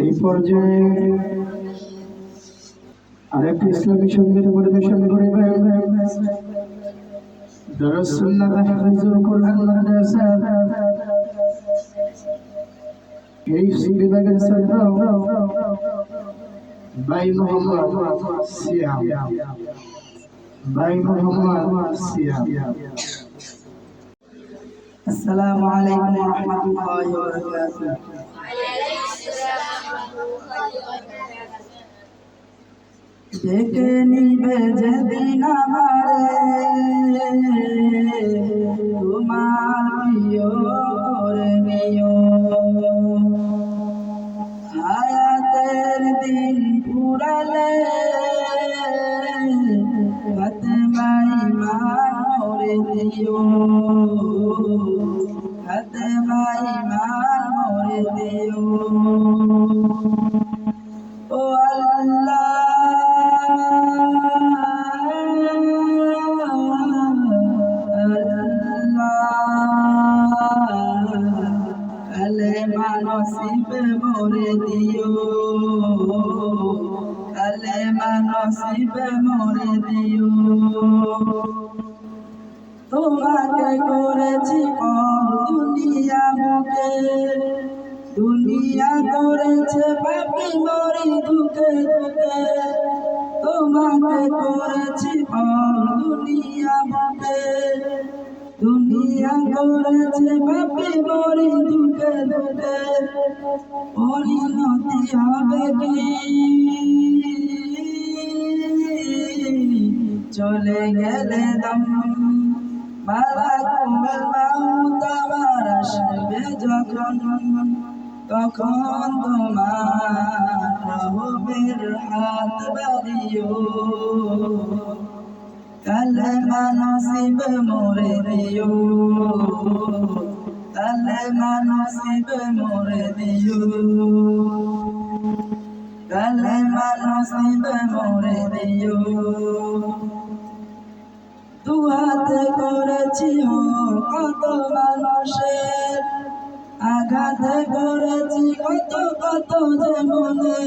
এই পর্যায়ে আরেকটি ইসলামী সঙ্গীত পরিবেশন করিবেন দরুদ সুন্নাত হাফিজুল কুরআন মাদ্রাসা এই বিভাগের ছাত্র ভাই মোহাম্মদ সিয়াম আসসালামু আলাইকুম ওয়া রাহমাতুল্লাহি ওয়া বারাকাতুহু। ডেকে নিবে যেদিন আমারে তোমার প্রিয় করে নিও, হায়াতের দিন পুরালে ফাতেমাই মান মোরে দিও, ফাতেমাই মান মোরে দিও। ও আল্লাহ কালেমা নসিবে মোরে দিও, কালেমা নসিবে মোরে দিও। তোমাকে করেছি দুনিয়া মুখে, দুনিয়া করেছে পাপি মরি দুঃখে দুঃখে। তোমাকে করেছি দুনিয়া মুখে, দুনিয়া করেছে পাপি মরি দুঃখে দুঃখে। পরিণতি হবে কি চলে গেলে দম, মালাকুল মাউত আমার আসবে যখন, তখন তোমার রহমের হাত বাড়িও। কালেমা নসিবে মোরে দিও, কালেমা নসিবে মোরে দিও, কালেমা নসিবে মোরে দিও। দুহাতে করেছি কত মানুষের, আঘাত করেছি কত কত যে মনে।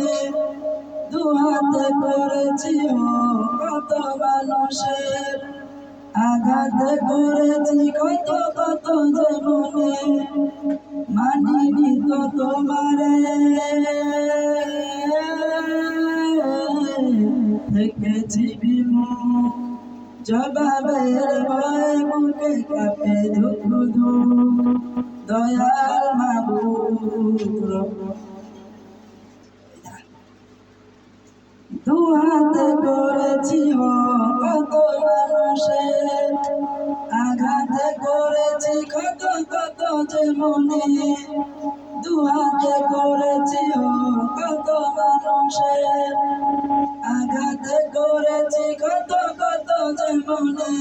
দুহাতে করেছি কত মানুষের, আঘাত করেছি কত কত যে মনে। মানিনি তো তোমারে থেকেছি বিমুখ, জবাবের ভয় বুকে কাঁপে ধুক ধুক। দয়াল মাবুদ দুহাতে করেছি কত মানুষের, আঘাত করেছি কত কত যে মনে। দুহাতে করেছি কত মানুষের, আঘাত করেছি কত কত যে মনে।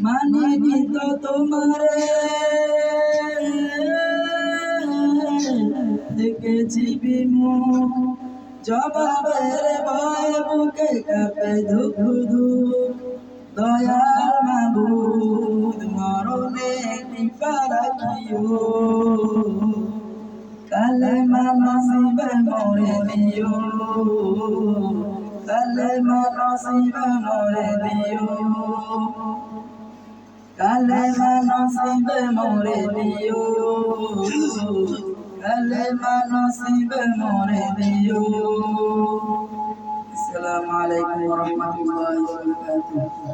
মানিনি তো তোমারে দেখেছি বিমুখ, জবাবের ভয় বুকে কাঁপে ধুক ধুক। দয়াল মাবুদ মরণে কৃপা রাখিও, কালেমা নসিবে মোরে দিও, কালেমা নসিবে মোরে দিও, কালেমা নসিবে মোরে দিও, কালেমা নসিবে মোরে দিও। আসসালামু আলাইকুম ওয়া রাহমাতুল্লাহি ওয়া বারাকাতুহু।